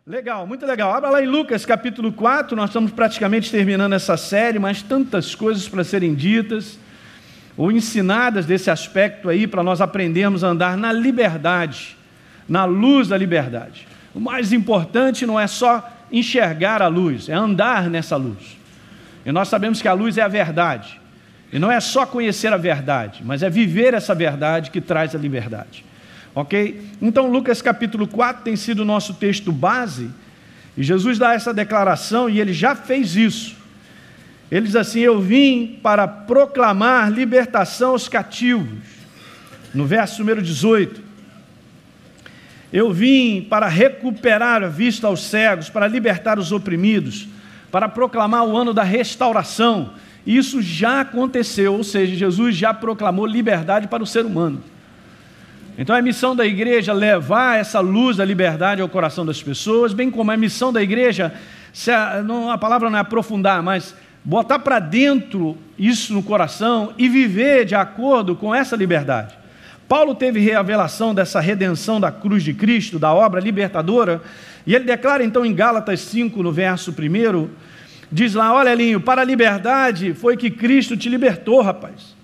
Legal, muito legal. Abra lá em Lucas capítulo 4, nós estamos praticamente terminando essa série, mas tantas coisas para serem ditas ou ensinadas desse aspecto aí, para nós aprendermos a andar na liberdade, na luz da liberdade. O mais importante não é só enxergar a luz, é andar nessa luz. E nós sabemos que a luz é a verdade. E não é só conhecer a verdade, mas é viver essa verdade que traz a liberdade. Ok? Então Lucas capítulo 4 tem sido o nosso texto base, e Jesus dá essa declaração, e ele já fez isso. Ele diz assim: eu vim para proclamar libertação aos cativos. No verso número 18. Eu vim para recuperar a vista aos cegos, para libertar os oprimidos, para proclamar o ano da restauração. Isso já aconteceu, ou seja, Jesus já proclamou liberdade para o ser humano. Então é a missão da igreja levar essa luz da liberdade ao coração das pessoas, bem como é a missão da igreja, a palavra não é aprofundar, mas botar para dentro isso no coração e viver de acordo com essa liberdade. Paulo teve revelação dessa redenção da cruz de Cristo, da obra libertadora, e ele declara então em Gálatas 5, no verso 1, diz lá: olha, Elinho, para a liberdade foi que Cristo te libertou, rapaz.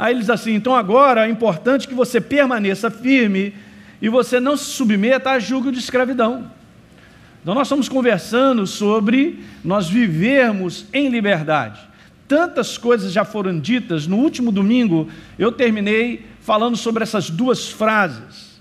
Aí ele diz assim: então agora é importante que você permaneça firme e você não se submeta a julgo de escravidão. Então nós estamos conversando sobre nós vivermos em liberdade. Tantas coisas já foram ditas. No último domingo eu terminei falando sobre essas duas frases.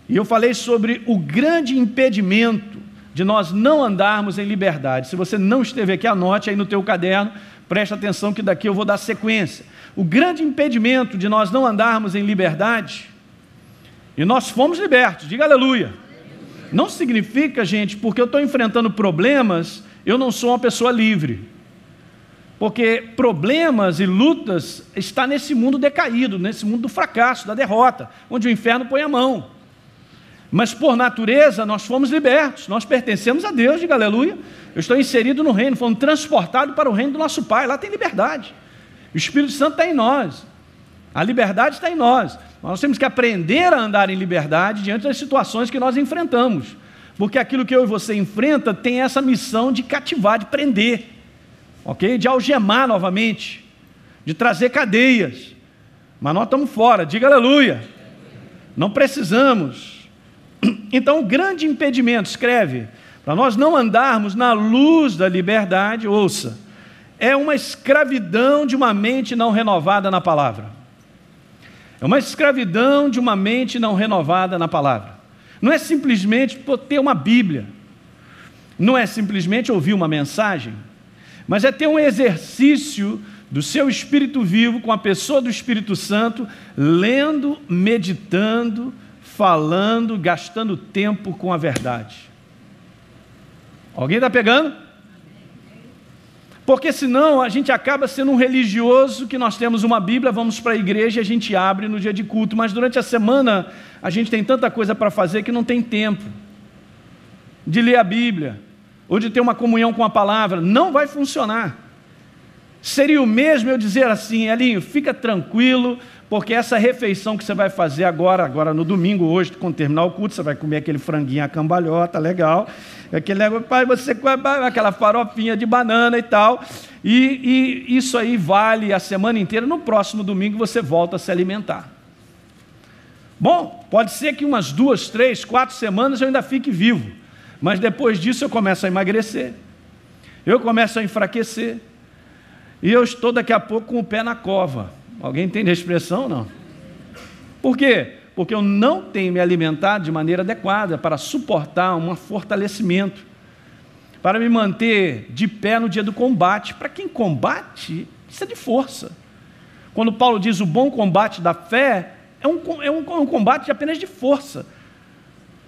E eu falei sobre o grande impedimento de nós não andarmos em liberdade. Se você não esteve aqui, anote aí no teu caderno, preste atenção que daqui eu vou dar sequência. O grande impedimento de nós não andarmos em liberdade, e nós fomos libertos, diga aleluia. Não significa, gente, porque eu estou enfrentando problemas, eu não sou uma pessoa livre. Porque problemas e lutas está nesse mundo decaído, nesse mundo do fracasso, da derrota, onde o inferno põe a mão. Mas por natureza nós fomos libertos, nós pertencemos a Deus, diga aleluia. Eu estou inserido no reino, fomos transportados para o reino do nosso Pai, lá tem liberdade. O Espírito Santo está em nós, a liberdade está em nós. Nós temos que aprender a andar em liberdade diante das situações que nós enfrentamos, porque aquilo que eu e você enfrenta tem essa missão de cativar, de prender, ok? De algemar novamente, de trazer cadeias, mas nós estamos fora, diga aleluia, não precisamos. Então o grande impedimento, escreve, para nós não andarmos na luz da liberdade, ouça, é uma escravidão de uma mente não renovada na palavra. É uma escravidão de uma mente não renovada na palavra. Não é simplesmente ter uma Bíblia, não é simplesmente ouvir uma mensagem, mas é ter um exercício do seu espírito vivo com a pessoa do Espírito Santo, lendo, meditando, falando, gastando tempo com a verdade. Alguém está pegando? Porque senão a gente acaba sendo um religioso que nós temos uma Bíblia, vamos para a igreja e a gente abre no dia de culto, mas durante a semana a gente tem tanta coisa para fazer que não tem tempo de ler a Bíblia ou de ter uma comunhão com a palavra. Não vai funcionar. Seria o mesmo eu dizer assim: Elinho, fica tranquilo, porque essa refeição que você vai fazer agora no domingo, hoje, quando terminar o culto, você vai comer aquele franguinho à cambalhota, legal, aquele negócio, pai, você come aquela farofinha de banana e tal, e isso aí vale a semana inteira. No próximo domingo você volta a se alimentar. Bom, pode ser que umas 2, 3, 4 semanas eu ainda fique vivo, mas depois disso eu começo a emagrecer, eu começo a enfraquecer, e eu estou daqui a pouco com o pé na cova. Alguém entende a expressão? Não. Por quê? Porque eu não tenho me alimentado de maneira adequada para suportar um fortalecimento, para me manter de pé no dia do combate. Para quem combate, precisa de força. Quando Paulo diz o bom combate da fé, é um combate apenas de força.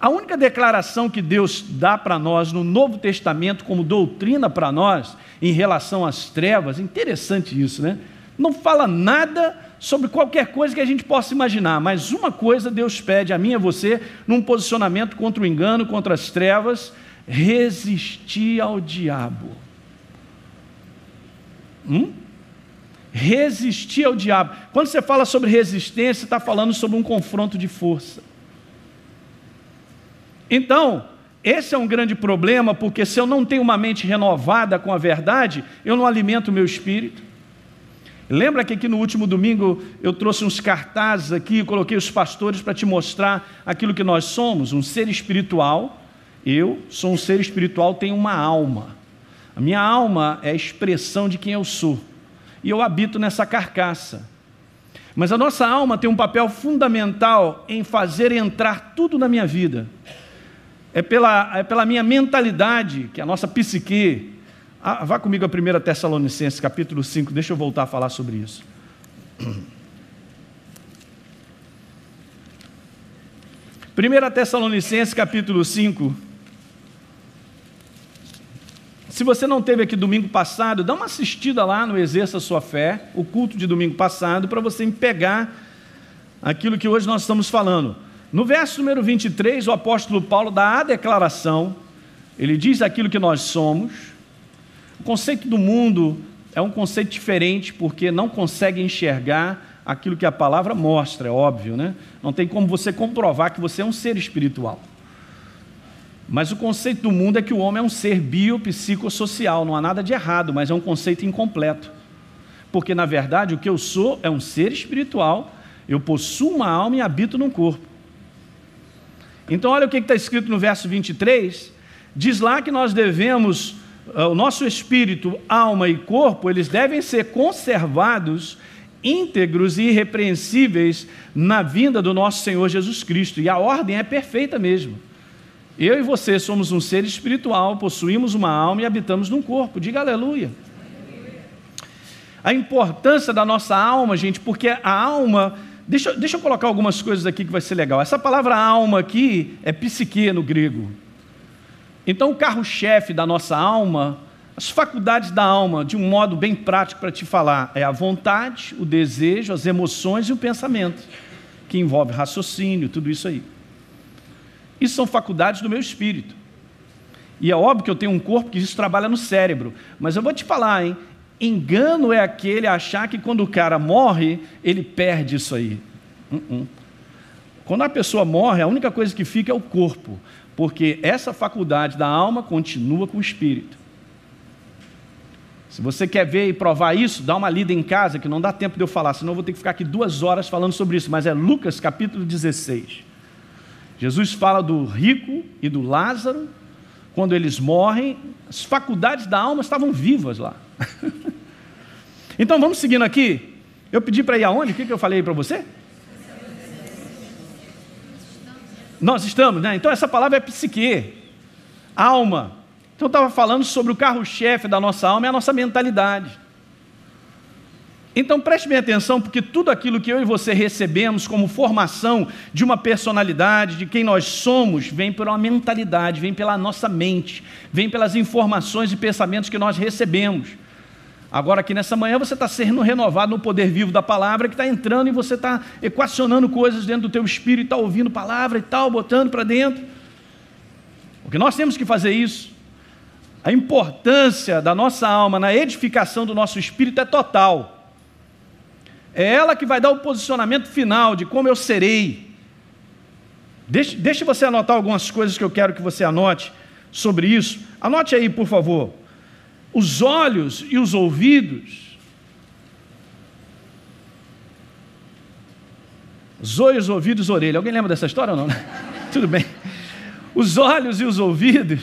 A única declaração que Deus dá para nós no Novo Testamento como doutrina para nós em relação às trevas, interessante isso, né? Não fala nada sobre qualquer coisa que a gente possa imaginar, mas uma coisa Deus pede a mim e a você, num posicionamento contra o engano, contra as trevas: resistir ao diabo. Resistir ao diabo. Quando você fala sobre resistência, você está falando sobre um confronto de força. Então, Esse é um grande problema, porque se eu não tenho uma mente renovada com a verdade, eu não alimento o meu espírito. Lembra que aqui no último domingo eu trouxe uns cartazes aqui, coloquei os pastores para te mostrar aquilo que nós somos, um ser espiritual. Eu sou um ser espiritual, tenho uma alma. A minha alma é a expressão de quem eu sou. E eu habito nessa carcaça. Mas a nossa alma tem um papel fundamental em fazer entrar tudo na minha vida. É pela minha mentalidade, que é a nossa psique. Vá comigo a 1 Tessalonicenses, capítulo 5, deixa eu voltar a falar sobre isso. 1 Tessalonicenses, capítulo 5. Se você não teve aqui domingo passado, dá uma assistida lá no Exerça Sua Fé, o culto de domingo passado, para você pegar aquilo que hoje nós estamos falando. No verso número 23, o apóstolo Paulo dá a declaração, ele diz aquilo que nós somos. O conceito do mundo é um conceito diferente, porque não consegue enxergar aquilo que a palavra mostra, é óbvio, né? Não tem como você comprovar que você é um ser espiritual. Mas o conceito do mundo é que o homem é um ser biopsicossocial, não há nada de errado, mas é um conceito incompleto. Porque, na verdade, o que eu sou é um ser espiritual, eu possuo uma alma e habito num corpo. Então, olha o que está escrito no verso 23, diz lá que nós devemos, o nosso espírito, alma e corpo, eles devem ser conservados íntegros e irrepreensíveis na vinda do nosso Senhor Jesus Cristo. E a ordem é perfeita mesmo. Eu e você somos um ser espiritual, possuímos uma alma e habitamos num corpo. Diga aleluia. A importância da nossa alma, gente, porque a alma... Deixa eu colocar algumas coisas aqui que vai ser legal. Essa palavra alma aqui é psique no grego. Então o carro-chefe da nossa alma, as faculdades da alma, de um modo bem prático para te falar, é a vontade, o desejo, as emoções e o pensamento, que envolve raciocínio, tudo isso aí. Isso são faculdades do meu espírito. E é óbvio que eu tenho um corpo que isso trabalha no cérebro. Mas eu vou te falar, hein? Engano é aquele achar que quando o cara morre, ele perde isso aí. Quando a pessoa morre, a única coisa que fica é o corpo. Porque essa faculdade da alma continua com o espírito. Se você quer ver e provar isso, dá uma lida em casa, que não dá tempo de eu falar, senão eu vou ter que ficar aqui 2 horas falando sobre isso. Mas é Lucas capítulo 16. Jesus fala do rico e do Lázaro. Quando eles morrem, as faculdades da alma estavam vivas lá. Então vamos seguindo aqui. Eu pedi para ir aonde? O que eu falei para você? Nós estamos, né? Então essa palavra é psique, alma. Então eu estava falando sobre o carro-chefe da nossa alma, é a nossa mentalidade. Então preste bem atenção, porque tudo aquilo que eu e você recebemos como formação de uma personalidade, de quem nós somos, vem por uma mentalidade, vem pela nossa mente, vem pelas informações e pensamentos que nós recebemos. Agora aqui nessa manhã você está sendo renovado no poder vivo da palavra, que está entrando e você está equacionando coisas dentro do teu espírito, está ouvindo palavra e tal, botando para dentro. Porque nós temos que fazer isso. A importância da nossa alma na edificação do nosso espírito é total. É ela que vai dar o posicionamento final de como eu serei. Deixe você anotar algumas coisas que eu quero que você anote sobre isso. Anote aí, por favor. Os olhos e os ouvidos. Os olhos, ouvidos, orelha. Alguém lembra dessa história ou não? Tudo bem. Os olhos e os ouvidos.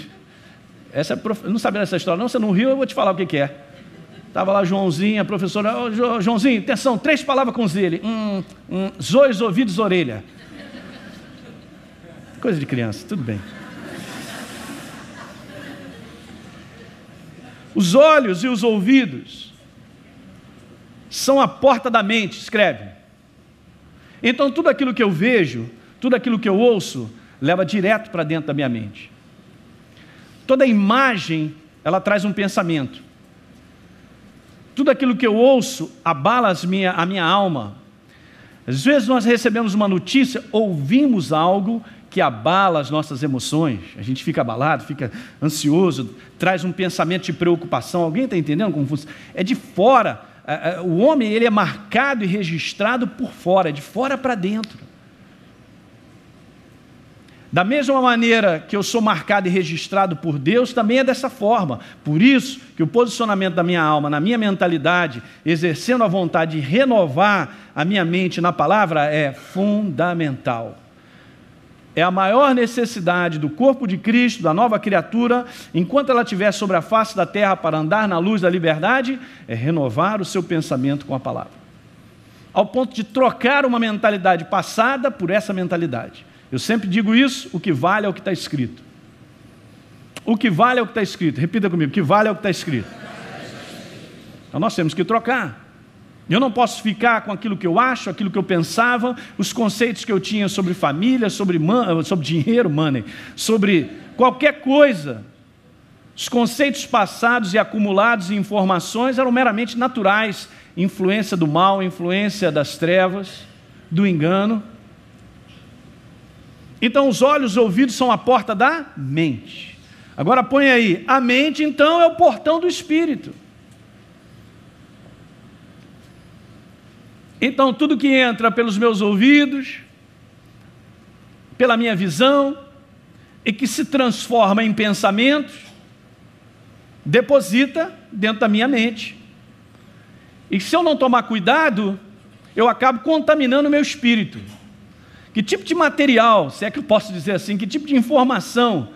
Eu não sabia dessa história, não. Você não riu, eu vou te falar o que é. Estava lá Joãozinho, a professora, Joãozinho, atenção, 3 palavras com Z. Ele, olhos, ouvidos, orelha. Coisa de criança, tudo bem. Os olhos e os ouvidos são a porta da mente, escreve. Então tudo aquilo que eu vejo, tudo aquilo que eu ouço, leva direto para dentro da minha mente. Toda imagem, ela traz um pensamento. Tudo aquilo que eu ouço abala a minha alma. Às vezes nós recebemos uma notícia, ouvimos algo que abala as nossas emoções. A gente fica abalado, fica ansioso, traz um pensamento de preocupação. Alguém está entendendo como funciona? É de fora. O homem, ele é marcado e registrado por fora, é de fora para dentro. Da mesma maneira que eu sou marcado e registrado por Deus, também é dessa forma. Por isso que o posicionamento da minha alma, na minha mentalidade, exercendo a vontade de renovar a minha mente na palavra, é fundamental. É a maior necessidade do corpo de Cristo, da nova criatura, enquanto ela estiver sobre a face da terra para andar na luz da liberdade, é renovar o seu pensamento com a palavra. Ao ponto de trocar uma mentalidade passada por essa mentalidade. Eu sempre digo isso, o que vale é o que está escrito. O que vale é o que está escrito. Repita comigo, o que vale é o que está escrito. Então nós temos que trocar. Eu não posso ficar com aquilo que eu acho, aquilo que eu pensava, os conceitos que eu tinha sobre família, sobre dinheiro, money, sobre qualquer coisa. Os conceitos passados e acumulados em informações eram meramente naturais. Influência do mal, influência das trevas, do engano. Então os olhos e os ouvidos são a porta da mente. Agora põe aí, a mente então é o portão do Espírito. Então tudo que entra pelos meus ouvidos, pela minha visão, e que se transforma em pensamentos, deposita dentro da minha mente. E se eu não tomar cuidado, eu acabo contaminando o meu espírito. Que tipo de material, se é que eu posso dizer assim, que tipo de informação,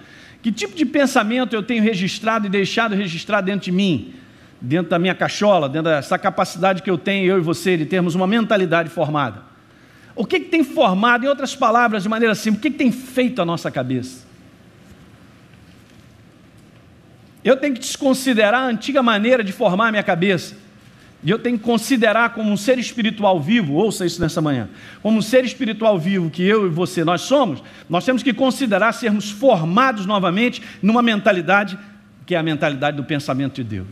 que tipo de pensamento eu tenho registrado e deixado registrado dentro de mim, dentro da minha cachola, dentro dessa capacidade que eu tenho, eu e você, de termos uma mentalidade formada? O que tem formado, em outras palavras, de maneira simples, o que tem feito a nossa cabeça? Eu tenho que desconsiderar a antiga maneira de formar a minha cabeça. E eu tenho que considerar como um ser espiritual vivo, ouça isso nessa manhã, como um ser espiritual vivo que eu e você, nós somos, nós temos que considerar sermos formados novamente numa mentalidade que é a mentalidade do pensamento de Deus.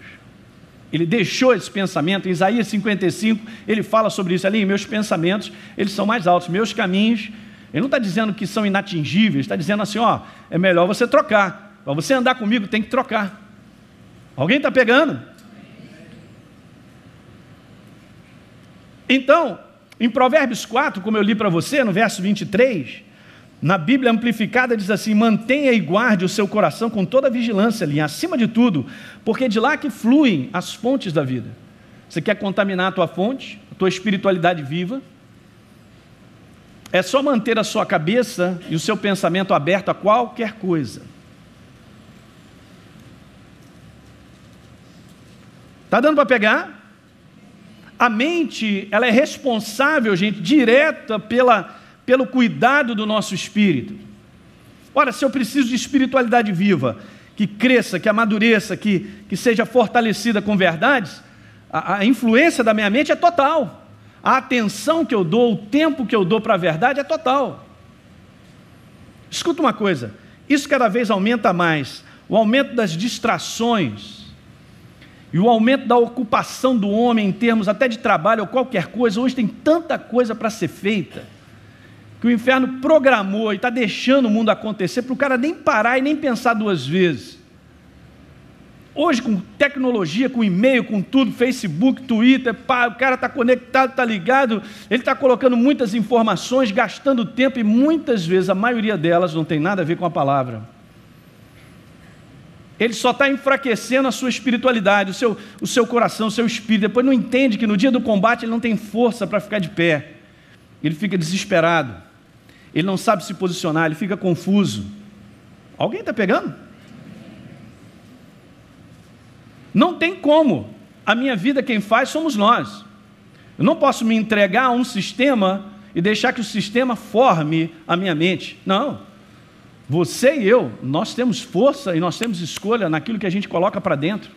Ele deixou esse pensamento, em Isaías 55, ele fala sobre isso ali, meus pensamentos, eles são mais altos, meus caminhos, ele não está dizendo que são inatingíveis, está dizendo assim, ó, é melhor você trocar, para você andar comigo tem que trocar. Alguém está pegando? Então, em Provérbios 4, como eu li para você, no verso 23, na Bíblia Amplificada diz assim, mantenha e guarde o seu coração com toda a vigilância ali, acima de tudo, porque é de lá que fluem as fontes da vida. Você quer contaminar a tua fonte, a tua espiritualidade viva? É só manter a sua cabeça e o seu pensamento aberto a qualquer coisa. Está dando para pegar? A mente, ela é responsável, gente, direta pelo cuidado do nosso espírito. Ora, se eu preciso de espiritualidade viva, que cresça, que amadureça, que seja fortalecida com verdades, a influência da minha mente é total. A atenção que eu dou, o tempo que eu dou para a verdade é total. Escuta uma coisa, isso cada vez aumenta mais, o aumento das distrações, e o aumento da ocupação do homem em termos até de trabalho ou qualquer coisa. Hoje tem tanta coisa para ser feita, que o inferno programou e está deixando o mundo acontecer para o cara nem parar e nem pensar duas vezes. Hoje com tecnologia, com e-mail, com tudo, Facebook, Twitter, o cara está conectado, está ligado, ele está colocando muitas informações, gastando tempo e muitas vezes, a maioria delas não tem nada a ver com a palavra. Ele só está enfraquecendo a sua espiritualidade, o seu coração, o seu espírito. Depois não entende que no dia do combate ele não tem força para ficar de pé. Ele fica desesperado. Ele não sabe se posicionar, ele fica confuso. Alguém está pegando? Não tem como. A minha vida quem faz somos nós. Eu não posso me entregar a um sistema e deixar que o sistema forme a minha mente. Não. Você e eu, nós temos força e nós temos escolha naquilo que a gente coloca para dentro.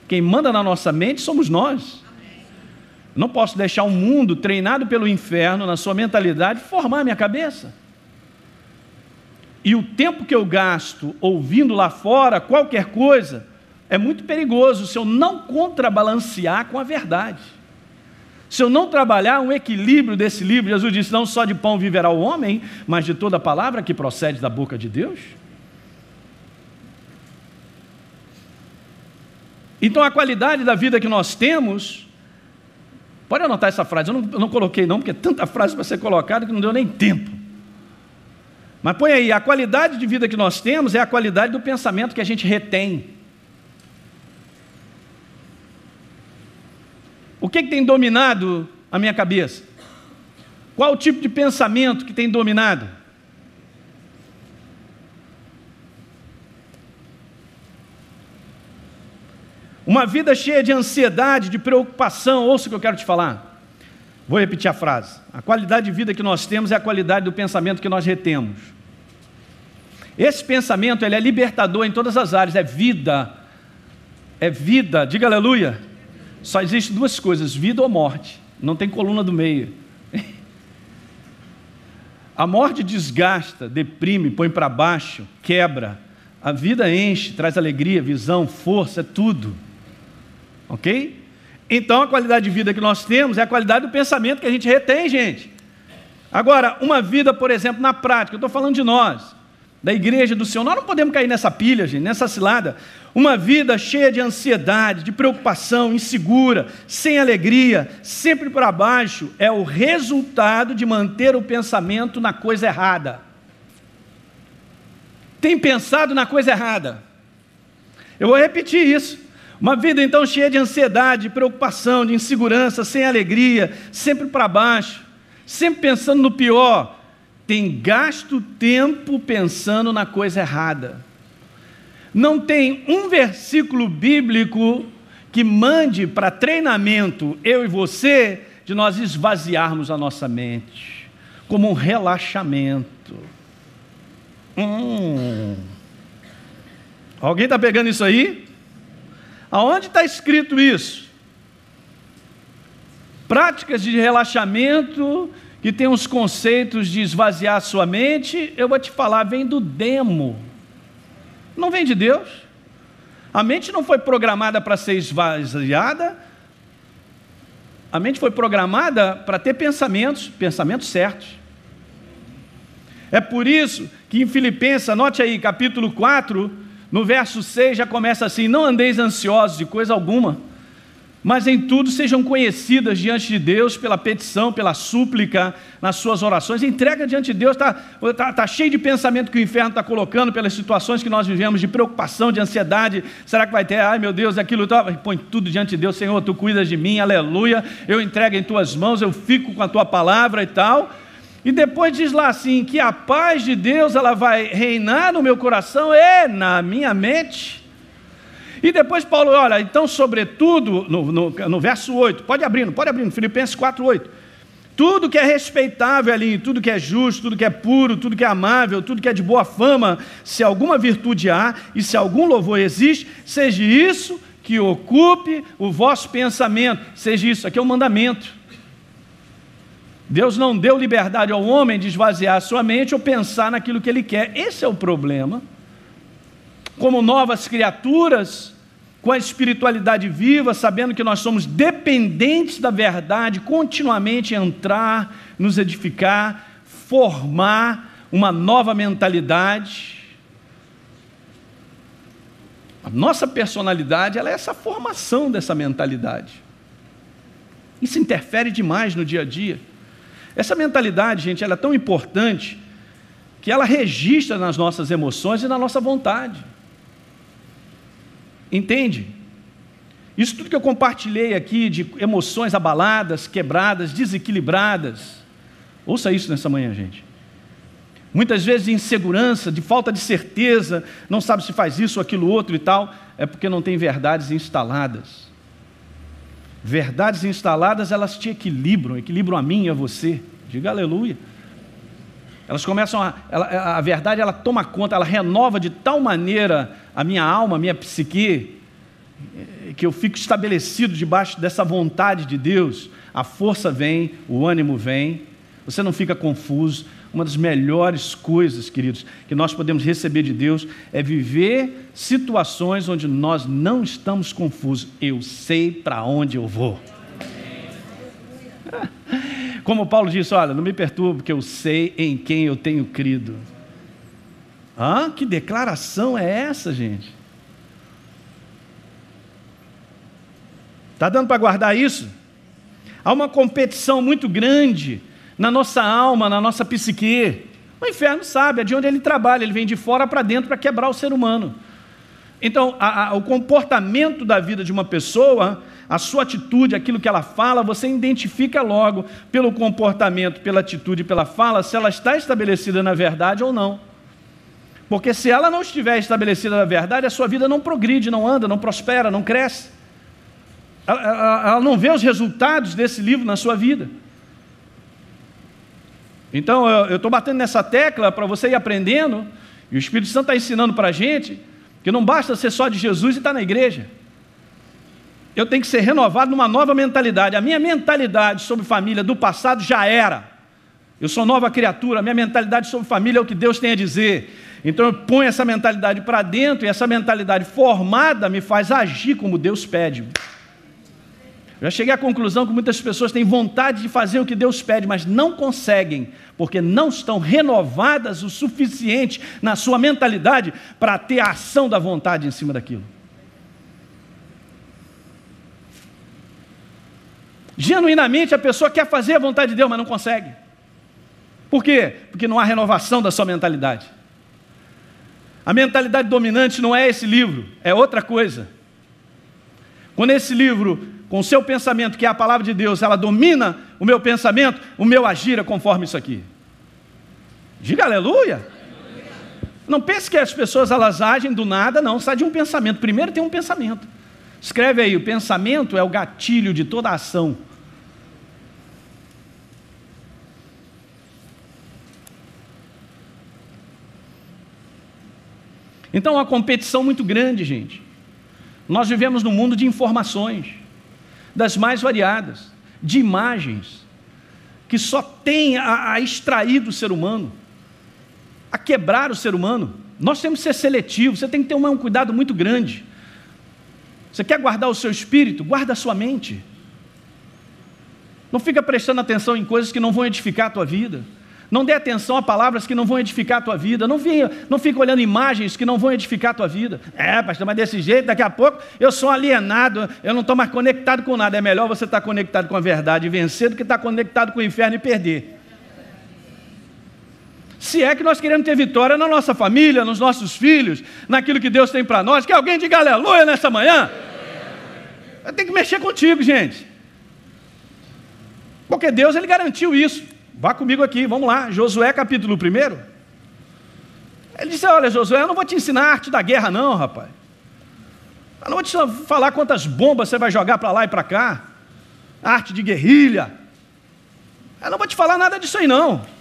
Quem manda na nossa mente somos nós. Eu não posso deixar o mundo treinado pelo inferno, na sua mentalidade, formar a minha cabeça. E o tempo que eu gasto ouvindo lá fora qualquer coisa, é muito perigoso se eu não contrabalancear com a verdade. Se eu não trabalhar um equilíbrio desse livro, Jesus disse, não só de pão viverá o homem, mas de toda palavra que procede da boca de Deus. Então a qualidade da vida que nós temos, pode anotar essa frase, eu não coloquei não, porque é tanta frase para ser colocada que não deu nem tempo. Mas põe aí, a qualidade de vida que nós temos é a qualidade do pensamento que a gente retém. O que tem dominado a minha cabeça? Qual o tipo de pensamento que tem dominado? Uma vida cheia de ansiedade, de preocupação. Ouça o que eu quero te falar. Vou repetir a frase. A qualidade de vida que nós temos é a qualidade do pensamento que nós retemos. Esse pensamento, ele é libertador em todas as áreas. É vida. É vida. Diga aleluia. Só existem duas coisas, vida ou morte. Não tem coluna do meio. A morte desgasta, deprime, põe para baixo, quebra. A vida enche, traz alegria, visão, força, é tudo. Ok? Então a qualidade de vida que nós temos é a qualidade do pensamento que a gente retém, gente. Agora, uma vida, por exemplo, na prática, eu estou falando de nós, da igreja do Senhor, nós não podemos cair nessa pilha, gente, nessa cilada. Uma vida cheia de ansiedade, de preocupação, insegura, sem alegria, sempre para baixo, é o resultado de manter o pensamento na coisa errada. Tem pensado na coisa errada. Eu vou repetir isso. Uma vida então cheia de ansiedade, de preocupação, de insegurança, sem alegria, sempre para baixo, sempre pensando no pior, tem gasto tempo pensando na coisa errada. Não tem um versículo bíblico que mande para treinamento, eu e você, de nós esvaziarmos a nossa mente, como um relaxamento. Alguém está pegando isso aí? Aonde está escrito isso? Práticas de relaxamento, que tem uns conceitos de esvaziar a sua mente, eu vou te falar, vem do demo. Não vem de Deus. A mente não foi programada para ser esvaziada. A mente foi programada para ter pensamentos certos. É por isso que em Filipenses, anote aí, capítulo 4, no verso 6 já começa assim: não andeis ansiosos de coisa alguma, mas em tudo sejam conhecidas diante de Deus pela petição, pela súplica, nas suas orações. Entrega diante de Deus. Está cheio de pensamento que o inferno está colocando pelas situações que nós vivemos, de preocupação, de ansiedade. Será que vai ter? Ai meu Deus, aquilo tal. Põe tudo diante de Deus. Senhor, tu cuidas de mim, aleluia. Eu entrego em tuas mãos, eu fico com a tua palavra e tal. E depois diz lá assim, que a paz de Deus ela vai reinar no meu coração e na minha mente. E depois Paulo, olha, então sobretudo, no verso 8, pode abrir, Filipenses 4, 8. Tudo que é respeitável ali, tudo que é justo, tudo que é puro, tudo que é amável, tudo que é de boa fama, se alguma virtude há e se algum louvor existe, seja isso que ocupe o vosso pensamento, seja isso, aqui é um mandamento. Deus não deu liberdade ao homem de esvaziar a sua mente ou pensar naquilo que ele quer. Esse é o problema. Como novas criaturas, com a espiritualidade viva, sabendo que nós somos dependentes da verdade, continuamente entrar, nos edificar, formar uma nova mentalidade. A nossa personalidade, ela é essa formação dessa mentalidade. Isso interfere demais no dia a dia. Essa mentalidade, gente, ela é tão importante que ela registra nas nossas emoções e na nossa vontade. Entende? Isso tudo que eu compartilhei aqui de emoções abaladas, quebradas, desequilibradas. Ouça isso nessa manhã, gente. Muitas vezes de insegurança, de falta de certeza, não sabe se faz isso ou aquilo outro e tal, é porque não tem verdades instaladas. Verdades instaladas, elas te equilibram a mim e a você. Diga aleluia. Elas começam a verdade, ela toma conta, ela renova de tal maneira a minha alma, a minha psique, que eu fico estabelecido debaixo dessa vontade de Deus. A força vem, o ânimo vem, você não fica confuso. Uma das melhores coisas, queridos, que nós podemos receber de Deus é viver situações onde nós não estamos confusos. Eu sei para onde eu vou. Como Paulo disse, olha, não me perturbe, porque eu sei em quem eu tenho crido. Que declaração é essa, gente? Está dando para guardar isso? Há uma competição muito grande na nossa alma, na nossa psique. O inferno sabe, é de onde ele trabalha, ele vem de fora para dentro para quebrar o ser humano. Então, o comportamento da vida de uma pessoa, a sua atitude, aquilo que ela fala, você identifica logo pelo comportamento, pela atitude, pela fala, se ela está estabelecida na verdade ou não. Porque se ela não estiver estabelecida na verdade, a sua vida não progride, não anda, não prospera, não cresce. Ela não vê os resultados desse livro na sua vida. Então, eu estou batendo nessa tecla para você ir aprendendo, e o Espírito Santo está ensinando para a gente, que não basta ser só de Jesus e estar na igreja. Eu tenho que ser renovado numa nova mentalidade. A minha mentalidade sobre família do passado já era. Eu sou nova criatura, a minha mentalidade sobre família é o que Deus tem a dizer. Então eu ponho essa mentalidade para dentro, e essa mentalidade formada me faz agir como Deus pede. Eu já cheguei à conclusão que muitas pessoas têm vontade de fazer o que Deus pede, mas não conseguem, porque não estão renovadas o suficiente na sua mentalidade para ter a ação da vontade em cima daquilo. Genuinamente a pessoa quer fazer a vontade de Deus, mas não consegue. Por quê? Porque não há renovação da sua mentalidade. A mentalidade dominante não é esse livro, é outra coisa. Quando esse livro, com o seu pensamento, que é a palavra de Deus, ela domina o meu pensamento, o meu agir é conforme isso aqui. Diga aleluia. Não pense que as pessoas elas agem do nada, não, sai de um pensamento. Primeiro tem um pensamento. Escreve aí, o pensamento é o gatilho de toda a ação. Então, uma competição muito grande, gente. Nós vivemos num mundo de informações, das mais variadas, de imagens, que só tem a extrair do ser humano, a quebrar o ser humano. Nós temos que ser seletivos, você tem que ter um cuidado muito grande. Você quer guardar o seu espírito? Guarda a sua mente. Não fica prestando atenção em coisas que não vão edificar a tua vida. Não dê atenção a palavras que não vão edificar a tua vida. Não fica olhando imagens que não vão edificar a tua vida. Pastor, mas desse jeito, daqui a pouco eu sou alienado, eu não estou mais conectado com nada. É melhor você estar conectado com a verdade e vencer do que estar conectado com o inferno e perder. Se é que nós queremos ter vitória na nossa família, nos nossos filhos, naquilo que Deus tem para nós, que alguém diga aleluia nessa manhã. Eu tenho que mexer contigo, gente. Porque Deus, Ele garantiu isso. Vá comigo aqui, vamos lá, Josué capítulo 1. Ele disse, olha Josué, eu não vou te ensinar a arte da guerra não, rapaz. Eu não vou te falar quantas bombas você vai jogar para lá e para cá. Arte de guerrilha. Eu não vou te falar nada disso aí não.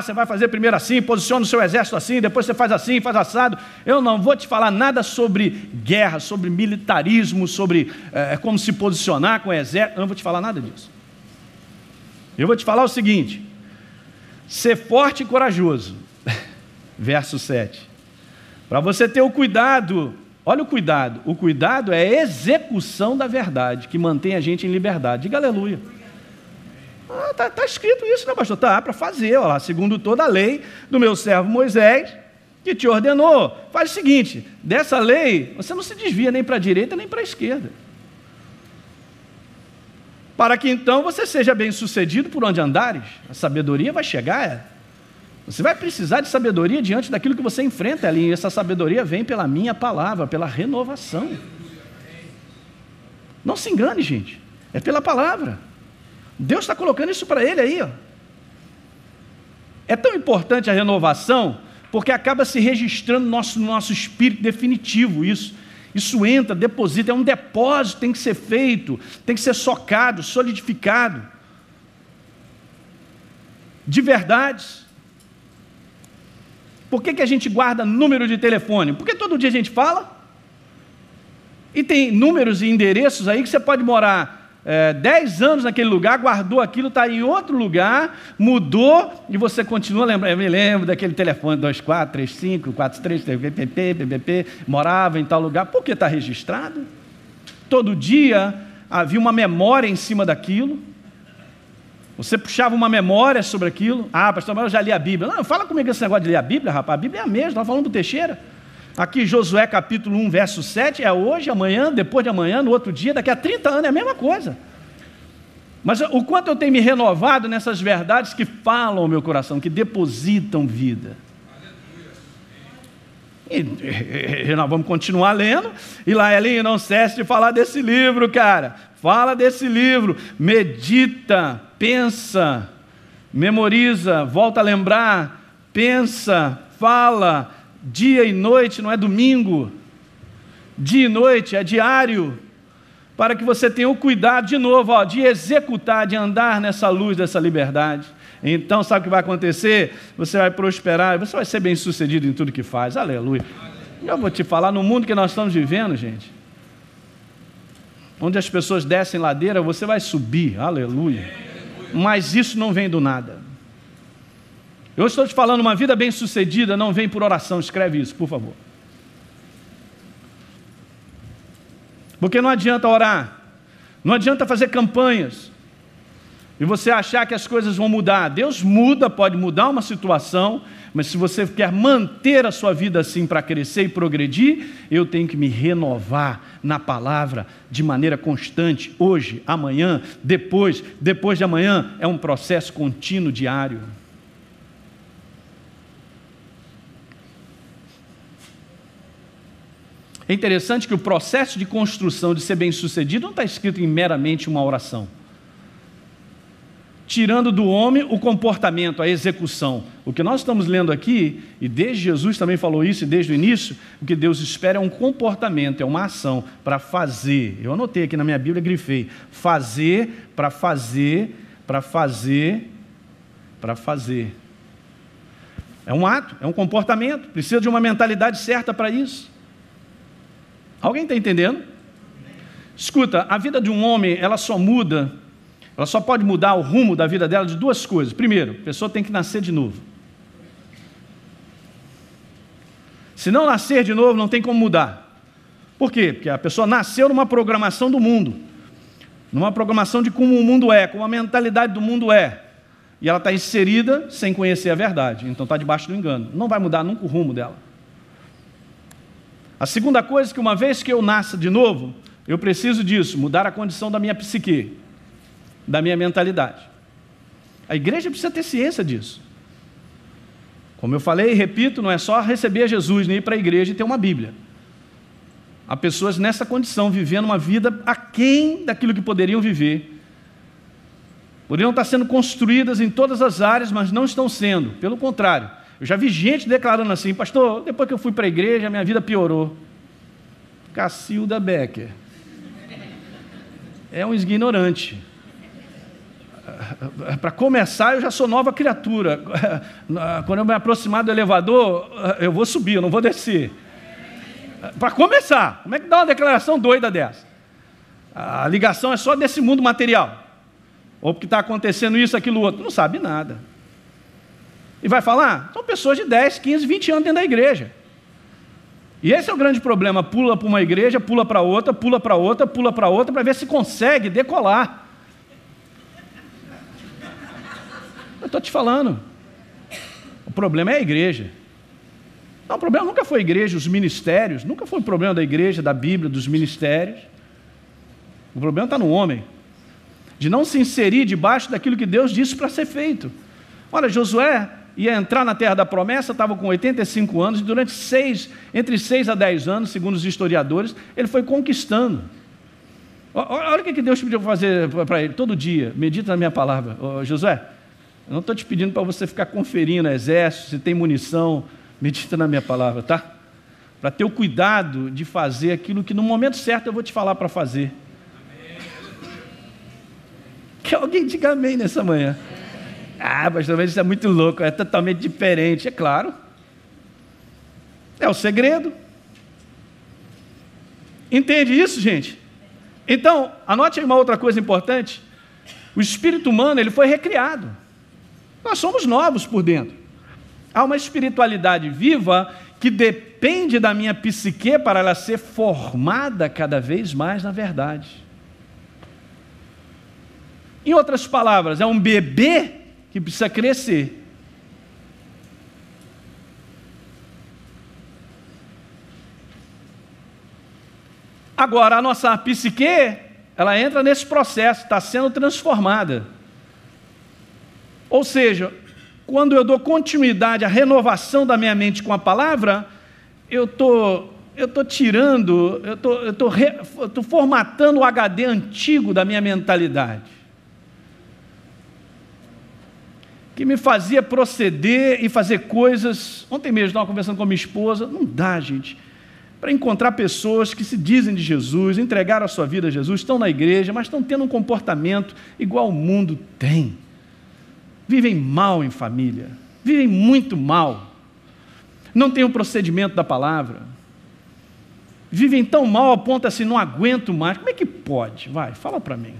Você vai fazer primeiro assim, posiciona o seu exército assim, depois você faz assim, faz assado. Eu não vou te falar nada sobre guerra, sobre militarismo, sobre como se posicionar com o exército. Eu não vou te falar nada disso. Eu vou te falar o seguinte: ser forte e corajoso. Verso 7. Para você ter o cuidado, olha o cuidado é a execução da verdade, que mantém a gente em liberdade. Diga aleluia. Está escrito isso, né, pastor? Está para fazer, olha lá, segundo toda a lei do meu servo Moisés, que te ordenou. Faz o seguinte, dessa lei, você não se desvia nem para a direita nem para a esquerda. Para que então você seja bem sucedido por onde andares. A sabedoria vai chegar. Você vai precisar de sabedoria diante daquilo que você enfrenta ali. E essa sabedoria vem pela minha palavra, pela renovação. Não se engane, gente. É pela palavra. Deus está colocando isso para ele aí, ó. É tão importante a renovação, porque acaba se registrando no nosso espírito definitivo isso. Isso entra, deposita, é um depósito, tem que ser feito, tem que ser socado, solidificado. De verdades. Por que a gente guarda número de telefone? Porque todo dia a gente fala. E tem números e endereços aí que você pode morar 10 anos naquele lugar, guardou aquilo, está em outro lugar, mudou e você continua lembrando. Eu me lembro daquele telefone 2435, 43, PPP, morava em tal lugar. Por que está registrado? Todo dia havia uma memória em cima daquilo. Você puxava uma memória sobre aquilo. Pastor, mas eu já li a Bíblia. Não, fala comigo esse negócio de ler a Bíblia, rapaz. A Bíblia é a mesma, estava falando do Teixeira. Aqui Josué capítulo 1, verso 7, é hoje, amanhã, depois de amanhã, no outro dia, daqui a 30 anos, é a mesma coisa. Mas o quanto eu tenho me renovado nessas verdades que falam ao meu coração, que depositam vida. E nós vamos continuar lendo, e lá Elinho não cesse de falar desse livro, cara. Fala desse livro, medita, pensa, memoriza, volta a lembrar, pensa, fala, dia e noite, não é domingo, dia e noite é diário, para que você tenha o cuidado, de novo, de executar, de andar nessa luz dessa liberdade. Então, sabe o que vai acontecer? Você vai prosperar, você vai ser bem sucedido em tudo que faz. Aleluia. Eu vou te falar, no mundo que nós estamos vivendo, gente, onde as pessoas descem ladeira, você vai subir. Aleluia. Mas isso não vem do nada. Eu estou te falando, uma vida bem sucedida não vem por oração. Escreve isso, por favor. Porque não adianta orar, não adianta fazer campanhas e você achar que as coisas vão mudar. Deus muda, pode mudar uma situação, mas se você quer manter a sua vida assim para crescer e progredir, eu tenho que me renovar na palavra de maneira constante, hoje, amanhã, depois de amanhã. É um processo contínuo, diário. É interessante que o processo de construção de ser bem-sucedido não está escrito em meramente uma oração. Tirando do homem o comportamento, a execução. O que nós estamos lendo aqui, e desde Jesus também falou isso, e desde o início, o que Deus espera é um comportamento, é uma ação para fazer. Eu anotei aqui na minha Bíblia, grifei. Fazer, para fazer, para fazer, para fazer. É um ato, é um comportamento, precisa de uma mentalidade certa para isso. Alguém está entendendo? Escuta, a vida de um homem, ela só pode mudar o rumo da vida dela de duas coisas. Primeiro, a pessoa tem que nascer de novo. Se não nascer de novo, não tem como mudar. Por quê? Porque a pessoa nasceu numa programação do mundo, numa programação de como o mundo é, como a mentalidade do mundo é. E ela está inserida sem conhecer a verdade, então está debaixo do engano. Não vai mudar nunca o rumo dela. A segunda coisa é que uma vez que eu nasça de novo, eu preciso disso, mudar a condição da minha psique, da minha mentalidade. A igreja precisa ter ciência disso. Como eu falei e repito, não é só receber Jesus, nem ir para a igreja e ter uma Bíblia. Há pessoas nessa condição, vivendo uma vida aquém daquilo que poderiam viver. Poderiam estar sendo construídas em todas as áreas, mas não estão sendo. Pelo contrário, eu já vi gente declarando assim: pastor, depois que eu fui para a igreja, minha vida piorou. Cacilda Becker. É um ignorante. Para começar, eu já sou nova criatura. Quando eu me aproximar do elevador, eu vou subir, eu não vou descer. Para começar, como é que dá uma declaração doida dessa? A ligação é só desse mundo material. Ou porque está acontecendo isso, aquilo, outro. Não sabe nada. E vai falar? São pessoas de 10, 15, 20 anos dentro da igreja. E esse é o grande problema. Pula para uma igreja, pula para outra, pula para outra, pula para outra, para ver se consegue decolar. Eu estou te falando. O problema é a igreja. Não, o problema nunca foi a igreja, os ministérios. Nunca foi o problema da igreja, da Bíblia, dos ministérios. O problema está no homem. De não se inserir debaixo daquilo que Deus disse para ser feito. Olha, Josué ia entrar na terra da promessa, estava com 85 anos, e durante entre 6 a 10 anos, segundo os historiadores, ele foi conquistando. Olha o que Deus pediu para fazer para ele, todo dia: medita na minha palavra. Josué, eu não estou te pedindo para você ficar conferindo exército, se tem munição, medita na minha palavra, tá? Para ter o cuidado de fazer aquilo que no momento certo eu vou te falar para fazer. Que alguém diga amém nessa manhã. Ah, pastor, isso é muito louco, é totalmente diferente. É claro. É o segredo. Entende isso, gente? Então, anote aí uma outra coisa importante. O espírito humano, ele foi recriado. Nós somos novos por dentro. Há uma espiritualidade viva que depende da minha psique para ela ser formada cada vez mais na verdade. Em outras palavras, é um bebê que precisa crescer. Agora, a nossa psique, ela entra nesse processo, está sendo transformada. Ou seja, quando eu dou continuidade à renovação da minha mente com a palavra, eu estou tirando, eu estou formatando o HD antigo da minha mentalidade, que me fazia proceder e fazer coisas. Ontem mesmo estava conversando com a minha esposa, não dá, gente, para encontrar pessoas que se dizem de Jesus, entregaram a sua vida a Jesus, estão na igreja, mas estão tendo um comportamento igual o mundo tem. Vivem mal em família, vivem muito mal, não têm o procedimento da palavra, vivem tão mal a ponto assim, não aguento mais. Como é que pode? Vai, fala para mim.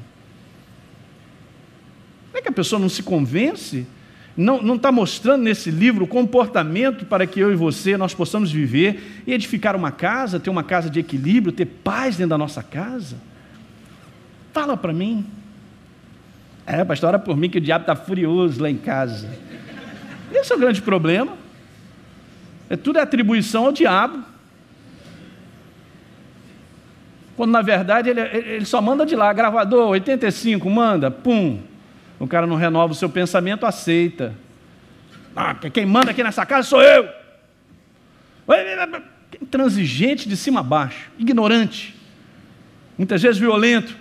Como é que a pessoa não se convence? Não está mostrando nesse livro o comportamento para que eu e você, nós possamos viver e edificar uma casa, ter uma casa de equilíbrio, ter paz dentro da nossa casa? Fala para mim. Pastor, ora por mim que o diabo está furioso lá em casa. Esse é o grande problema. Tudo é atribuição ao diabo. Quando na verdade ele só manda de lá, gravador, 85, manda, pum. O cara não renova o seu pensamento, aceita. Quem manda aqui nessa casa sou eu. Intransigente de cima a baixo, ignorante, muitas vezes violento.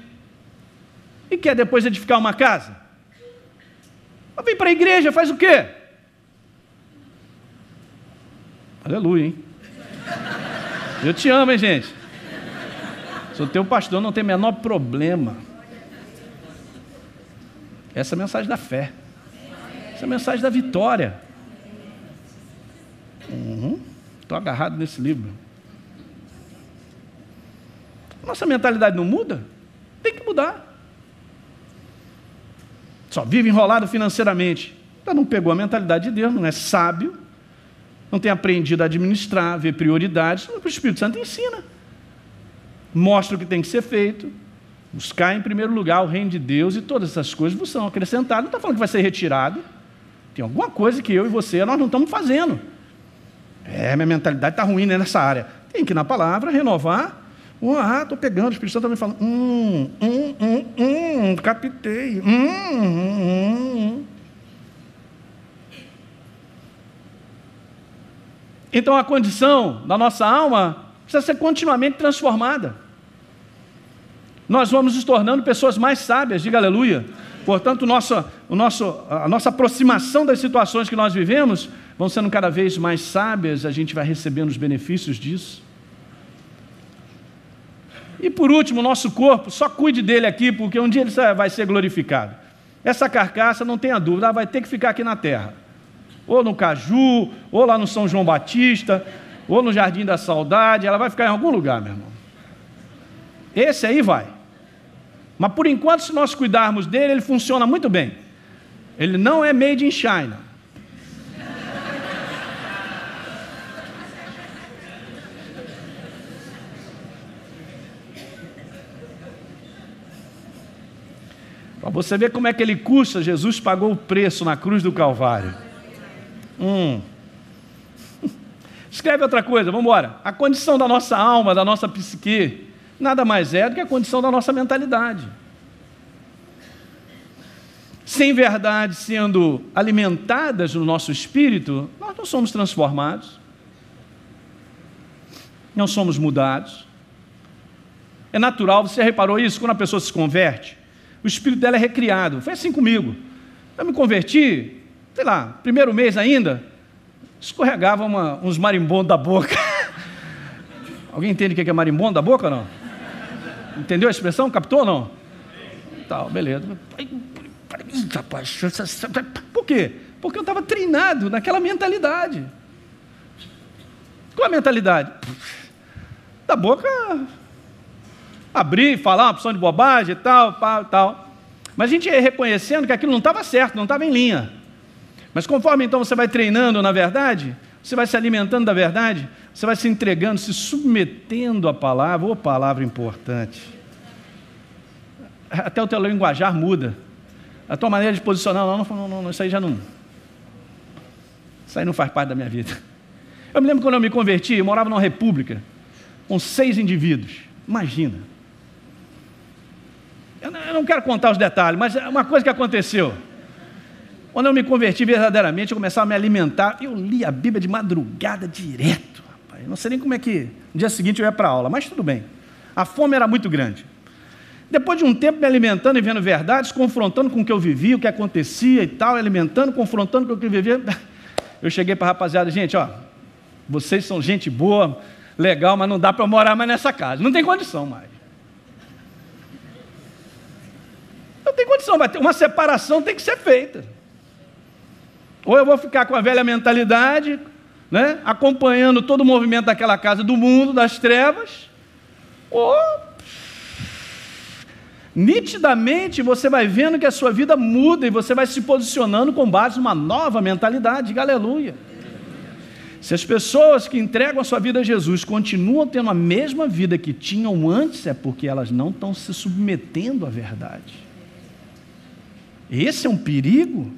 E quer depois edificar uma casa? Vem para a igreja, faz o quê? Aleluia, hein? Eu te amo, hein, gente? Sou teu pastor, não tem o menor problema. Essa é a mensagem da fé. Essa é a mensagem da vitória. Estou agarrado nesse livro. Nossa mentalidade não muda? Tem que mudar. Só vive enrolado financeiramente. Ainda não pegou a mentalidade de Deus, não é sábio, não tem aprendido a administrar, ver prioridades. O Espírito Santo ensina. Mostra o que tem que ser feito. Buscar em primeiro lugar o reino de Deus e todas essas coisas vos são acrescentadas. Não está falando que vai ser retirado. Tem alguma coisa que eu e você, nós não estamos fazendo. Minha mentalidade está ruim nessa área. Tem que ir na palavra, renovar. Estou pegando, o Espírito Santo também fala, captei. Então a condição da nossa alma precisa ser continuamente transformada. Nós vamos nos tornando pessoas mais sábias, diga aleluia. Portanto, a nossa aproximação das situações que nós vivemos vão sendo cada vez mais sábias, a gente vai recebendo os benefícios disso. E por último, o nosso corpo, só cuide dele aqui, porque um dia ele vai ser glorificado. Essa carcaça, não tenha dúvida, vai ter que ficar aqui na terra. Ou no Caju, ou lá no São João Batista, ou no Jardim da Saudade, ela vai ficar em algum lugar, meu irmão. Esse aí vai. Mas por enquanto, se nós cuidarmos dele, ele funciona muito bem. Ele não é made in China. Para você ver como é que ele custa, Jesus pagou o preço na cruz do Calvário. Escreve outra coisa, vamos embora. A condição da nossa alma, da nossa psique, nada mais é do que a condição da nossa mentalidade. Sem verdade sendo alimentadas no nosso espírito, nós não somos transformados, não somos mudados. É natural, você já reparou isso? Quando a pessoa se converte, o espírito dela é recriado. Foi assim comigo. Eu me converti, sei lá, primeiro mês ainda, escorregava uns marimbondos da boca. Alguém entende o que é marimbondo da boca ou não? Entendeu a expressão? Captou ou não? Tal, beleza. Por quê? Porque eu estava treinado naquela mentalidade. Qual a mentalidade? Da boca, abrir, falar uma opção de bobagem e tal. Mas a gente ia reconhecendo que aquilo não estava certo, não estava em linha. Mas conforme então você vai treinando na verdade, você vai se alimentando da verdade, você vai se entregando, se submetendo à palavra, palavra importante. Até o teu linguajar muda. A tua maneira de posicionar, não, isso aí já não... Isso aí não faz parte da minha vida. Eu me lembro quando eu me converti, eu morava numa república, com 6 indivíduos. Imagina. não quero contar os detalhes, mas é uma coisa que aconteceu. Quando eu me converti verdadeiramente, eu começava a me alimentar, eu li a Bíblia de madrugada direto, rapaz. Eu não sei nem como é que no dia seguinte eu ia para a aula, mas tudo bem. A fome era muito grande. Depois de um tempo me alimentando e vendo verdades, confrontando com o que eu vivia, o que acontecia e tal, alimentando, confrontando com o que eu vivia, eu cheguei para a rapaziada, gente, ó, vocês são gente boa, legal, mas não dá para morar mais nessa casa, não tem condição mais. Não tem condição, vai ter uma separação, tem que ser feita. Ou eu vou ficar com a velha mentalidade, né, acompanhando todo o movimento daquela casa do mundo, das trevas, ou nitidamente você vai vendo que a sua vida muda e você vai se posicionando com base numa nova mentalidade. Diga aleluia. Se as pessoas que entregam a sua vida a Jesus continuam tendo a mesma vida que tinham antes, é porque elas não estão se submetendo à verdade. Esse é um perigo.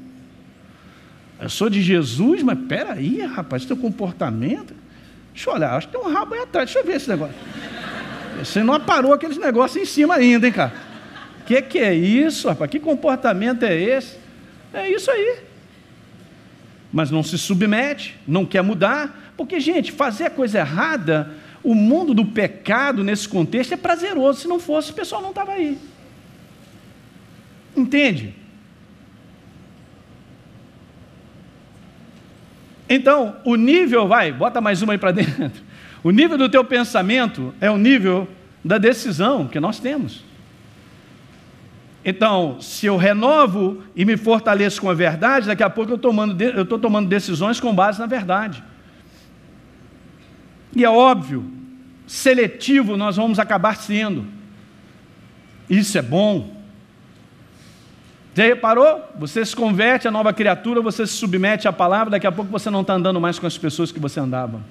Eu sou de Jesus, mas peraí, rapaz, teu comportamento. Deixa eu olhar, acho que tem um rabo aí atrás, deixa eu ver esse negócio. Você não aparou aqueles negócios em cima ainda, hein, cara? Que é isso, rapaz? Que comportamento é esse? É isso aí. Mas não se submete, não quer mudar, porque, gente, fazer a coisa errada, o mundo do pecado nesse contexto é prazeroso. Se não fosse, o pessoal não estava aí. Entende? Então, o nível, bota mais uma aí para dentro. O nível do teu pensamento é o nível da decisão que nós temos. Então, se eu renovo e me fortaleço com a verdade, daqui a pouco eu estou tomando decisões com base na verdade. E é óbvio, seletivo nós vamos acabar sendo. Isso é bom. Já reparou? Você se converte a nova criatura, você se submete à palavra, daqui a pouco você não está andando mais com as pessoas que você andava.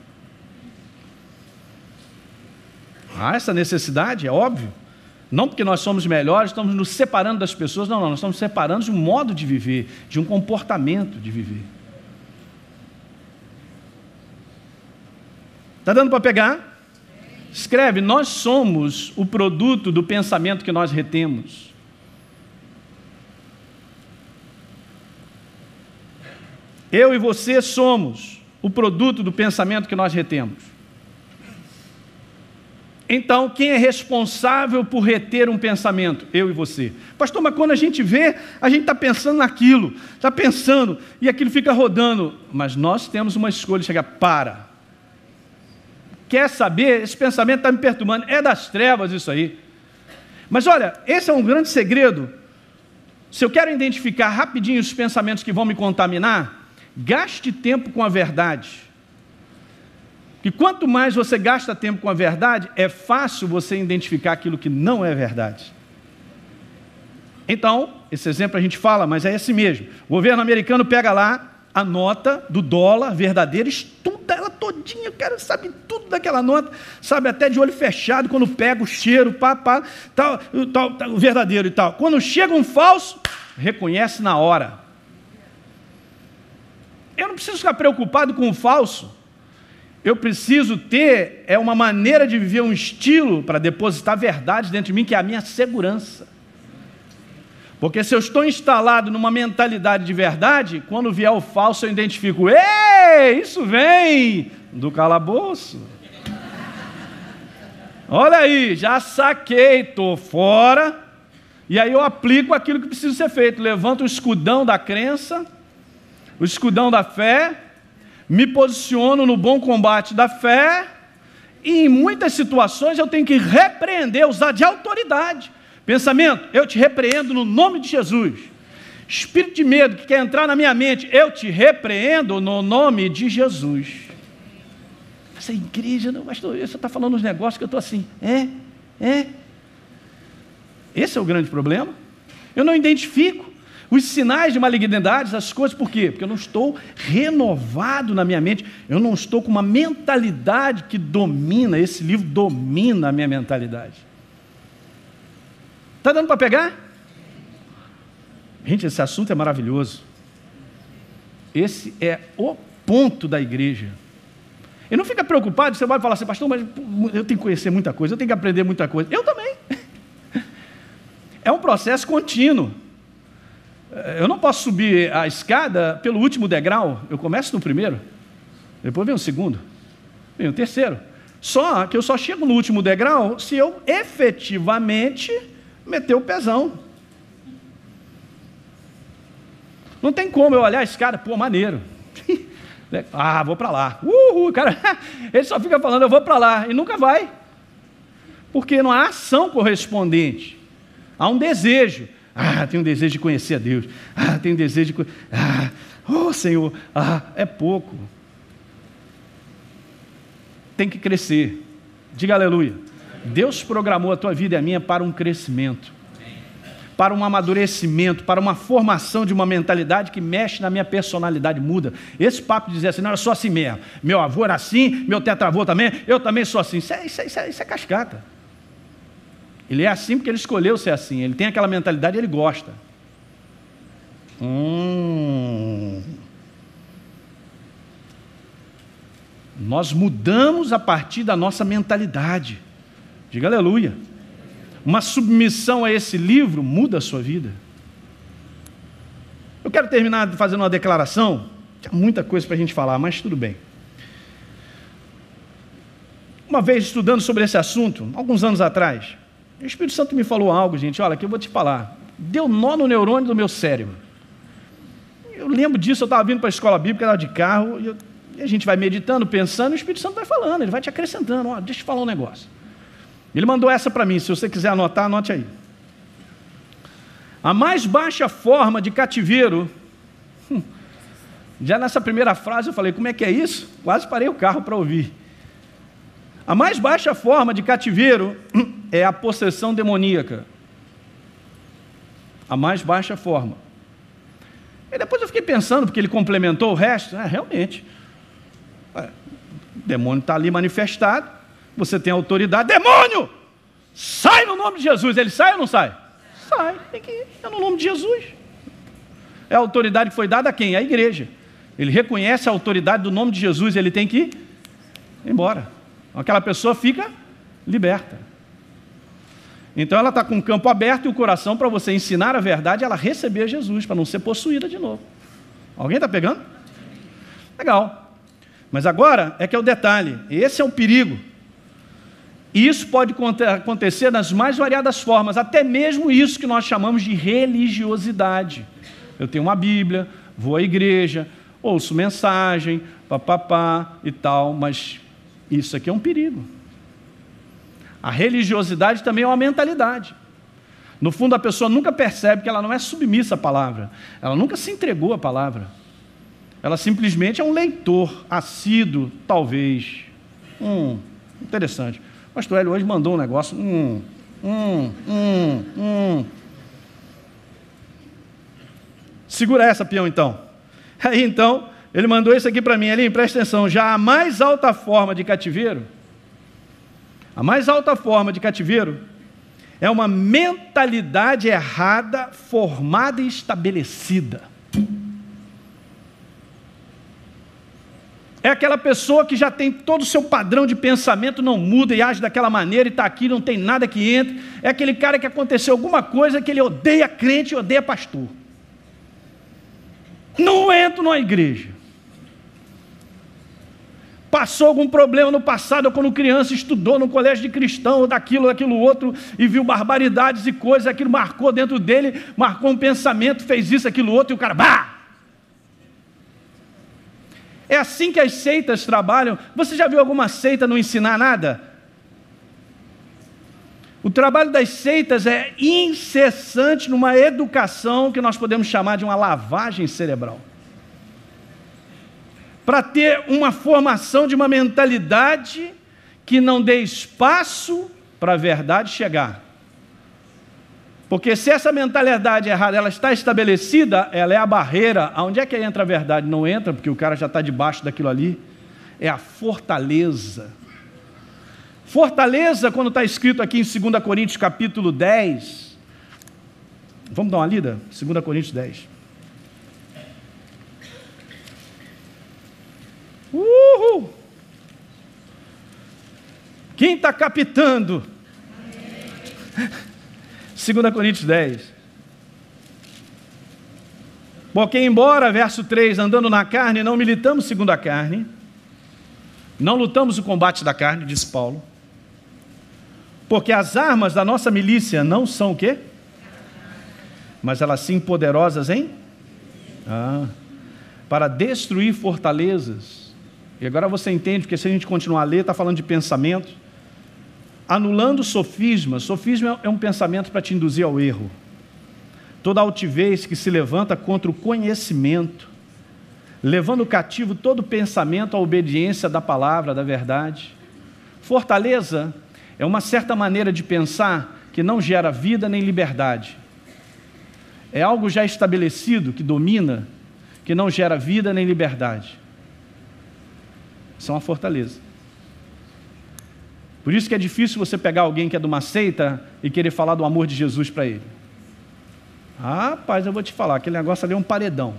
Essa necessidade é óbvio. Não porque nós somos melhores, estamos nos separando das pessoas, não, nós estamos separando de um modo de viver, de um comportamento de viver. Está dando para pegar? Escreve, nós somos o produto do pensamento que nós retemos. Eu e você somos o produto do pensamento que nós retemos. Então, quem é responsável por reter um pensamento? Eu e você. Pastor, mas quando a gente vê, a gente está pensando naquilo, está pensando, e aquilo fica rodando. Mas nós temos uma escolha, chegar, para. Quer saber? Esse pensamento está me perturbando, é das trevas isso aí. Mas olha, esse é um grande segredo. Se eu quero identificar rapidinho os pensamentos que vão me contaminar, gaste tempo com a verdade. Que quanto mais você gasta tempo com a verdade, é fácil você identificar aquilo que não é verdade. Então, esse exemplo a gente fala, mas é esse mesmo. O governo americano pega lá a nota do dólar verdadeira, estuda ela todinha, o cara sabe tudo daquela nota, sabe até de olho fechado, quando pega o cheiro, tal, o verdadeiro e tal. Quando chega um falso, reconhece na hora. Eu não preciso ficar preocupado com o falso. Eu preciso ter uma maneira de viver, um estilo para depositar verdade dentro de mim, que é a minha segurança. Porque se eu estou instalado numa mentalidade de verdade, quando vier o falso eu identifico, ei, isso vem do calabouço. Olha aí, já saquei, estou fora, e aí eu aplico aquilo que precisa ser feito. Levanto o escudão da crença, o escudão da fé, me posiciono no bom combate da fé, e em muitas situações eu tenho que repreender, usar de autoridade. Pensamento, eu te repreendo no nome de Jesus. Espírito de medo que quer entrar na minha mente, eu te repreendo no nome de Jesus. Essa igreja, não, pastor, você está falando uns negócios que eu estou assim, Esse é o grande problema. Eu não identifico os sinais de malignidade, as coisas, por quê? Porque eu não estou renovado na minha mente, eu não estou com uma mentalidade que domina, esse livro domina a minha mentalidade. Está dando para pegar? Gente, esse assunto é maravilhoso. Esse é o ponto da igreja. E não fica preocupado, você vai falar assim, pastor, mas eu tenho que conhecer muita coisa, eu tenho que aprender muita coisa. Eu também. É um processo contínuo. Eu não posso subir a escada pelo último degrau. Eu começo no primeiro, depois vem o segundo, vem o terceiro. Só que eu só chego no último degrau se eu efetivamente meter o pezão. Não tem como eu olhar a escada, pô, maneiro. Ah, vou para lá. Cara, ele só fica falando, eu vou para lá, e nunca vai. Porque não há ação correspondente. Há um desejo. Ah, tenho um desejo de conhecer a Deus. Ah, tenho um desejo de... Senhor, é pouco. Tem que crescer. Diga aleluia. Deus programou a tua vida e a minha para um crescimento, para um amadurecimento, para uma formação de uma mentalidade que mexe na minha personalidade, muda. Esse papo de dizer assim, não, eu sou assim mesmo. Meu avô era assim, meu tetravô também, eu também sou assim. Isso é cascata. Ele é assim porque ele escolheu ser assim. Ele tem aquela mentalidade e ele gosta. Nós mudamos a partir da nossa mentalidade. Diga aleluia. Uma submissão a esse livro muda a sua vida. Eu quero terminar fazendo uma declaração. Tinha muita coisa para a gente falar, mas tudo bem. Uma vez estudando sobre esse assunto, alguns anos atrás, o Espírito Santo me falou algo, gente, olha, que eu vou te falar. Deu nó no neurônio do meu cérebro. Eu lembro disso, eu estava vindo para a escola bíblica, estava de carro, e a gente vai meditando, pensando, e o Espírito Santo vai falando, ele vai te acrescentando. Ó, deixa eu te falar um negócio. Ele mandou essa para mim, se você quiser anotar, anote aí. A mais baixa forma de cativeiro, já nessa primeira frase eu falei, como é que é isso? Quase parei o carro para ouvir. A mais baixa forma de cativeiro é a possessão demoníaca. A mais baixa forma. E depois eu fiquei pensando, porque ele complementou o resto, realmente. O demônio está ali manifestado, você tem autoridade, demônio! Sai no nome de Jesus. Ele sai ou não sai? Sai, tem que ir, é no nome de Jesus. É a autoridade que foi dada a quem? A igreja. Ele reconhece a autoridade do nome de Jesus, ele tem que ir embora. Aquela pessoa fica liberta. Então ela está com o campo aberto e o coração para você ensinar a verdade, ela receber Jesus, para não ser possuída de novo. Alguém está pegando? Legal. Mas agora é que é o detalhe, esse é o perigo. E isso pode acontecer nas mais variadas formas, até mesmo isso que nós chamamos de religiosidade. Eu tenho uma Bíblia, vou à igreja, ouço mensagem, papapá e tal, mas isso aqui é um perigo. A religiosidade também é uma mentalidade. No fundo, a pessoa nunca percebe que ela não é submissa à palavra, ela nunca se entregou à palavra. Ela simplesmente é um leitor assíduo, talvez. Interessante. O pastor Hélio hoje mandou um negócio. Segura essa, peão, então. Aí, então, ele mandou isso aqui para mim. Ali, presta atenção. Já a mais alta forma de cativeiro, é uma mentalidade errada, formada e estabelecida. É aquela pessoa que já tem todo o seu padrão de pensamento, não muda e age daquela maneira e está aqui, não tem nada que entre. É aquele cara que aconteceu alguma coisa que ele odeia crente e odeia pastor. Não entro numa igreja. Passou algum problema no passado, ou quando criança estudou no colégio de cristão, ou daquilo outro, e viu barbaridades e coisas, aquilo marcou dentro dele, marcou um pensamento, fez isso, aquilo outro, e o cara, bah! É assim que as seitas trabalham. Você já viu alguma seita não ensinar nada? O trabalho das seitas é incessante numa educação que nós podemos chamar de uma lavagem cerebral. Para ter uma formação de uma mentalidade que não dê espaço para a verdade chegar. Porque se essa mentalidade errada ela está estabelecida, ela é a barreira. Onde é que entra a verdade? Não entra, porque o cara já está debaixo daquilo ali. É a fortaleza. Fortaleza, quando está escrito aqui em 2 Coríntios capítulo 10. Vamos dar uma lida? 2 Coríntios 10. Uhul! Quem está captando? 2 Coríntios 10. Porque embora, verso 3, andando na carne, não militamos segundo a carne, não lutamos o combate da carne, diz Paulo, porque as armas da nossa milícia não são o quê? Mas elas sim poderosas em? Para destruir fortalezas. E agora você entende, porque se a gente continuar a ler, está falando de pensamento. Anulando sofisma. Sofisma é um pensamento para te induzir ao erro. Toda altivez que se levanta contra o conhecimento, levando cativo todo pensamento à obediência da palavra, da verdade. Fortaleza é uma certa maneira de pensar que não gera vida nem liberdade. É algo já estabelecido, que domina, que não gera vida nem liberdade. Isso é uma fortaleza. Por isso que é difícil você pegar alguém que é de uma seita e querer falar do amor de Jesus para ele. Rapaz, eu vou te falar, aquele negócio ali é um paredão.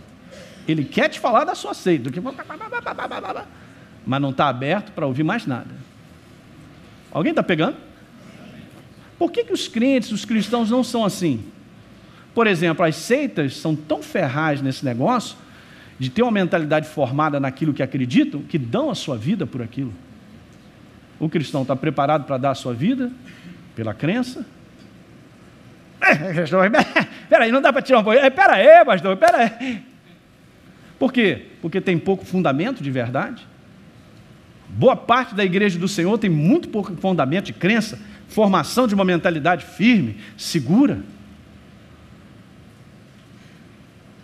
Ele quer te falar da sua seita, mas não está aberto para ouvir mais nada. Alguém está pegando? Por que os crentes, os cristãos não são assim? Por exemplo, as seitas são tão ferrais nesse negócio de ter uma mentalidade formada naquilo que acreditam, que dão a sua vida por aquilo. O cristão está preparado para dar a sua vida pela crença? Peraí, não dá para tirar um pouco. Peraí, pastor, peraí. Por quê? Porque tem pouco fundamento de verdade. Boa parte da igreja do Senhor tem muito pouco fundamento de crença, formação de uma mentalidade firme, segura.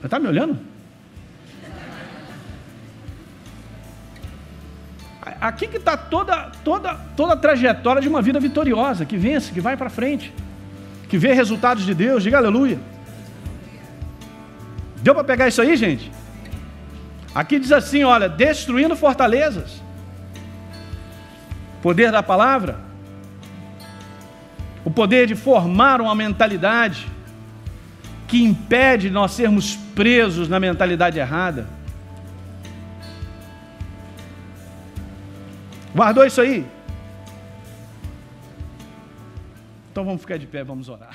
Você está me olhando? Aqui que está toda a trajetória de uma vida vitoriosa, que vence, que vai para frente, que vê resultados de Deus. Diga aleluia. Deu para pegar isso aí, gente? Aqui diz assim, olha, destruindo fortalezas. Poder da palavra. O poder de formar uma mentalidade que impede nós sermos presos na mentalidade errada. Guardou isso aí? Então vamos ficar de pé, vamos orar.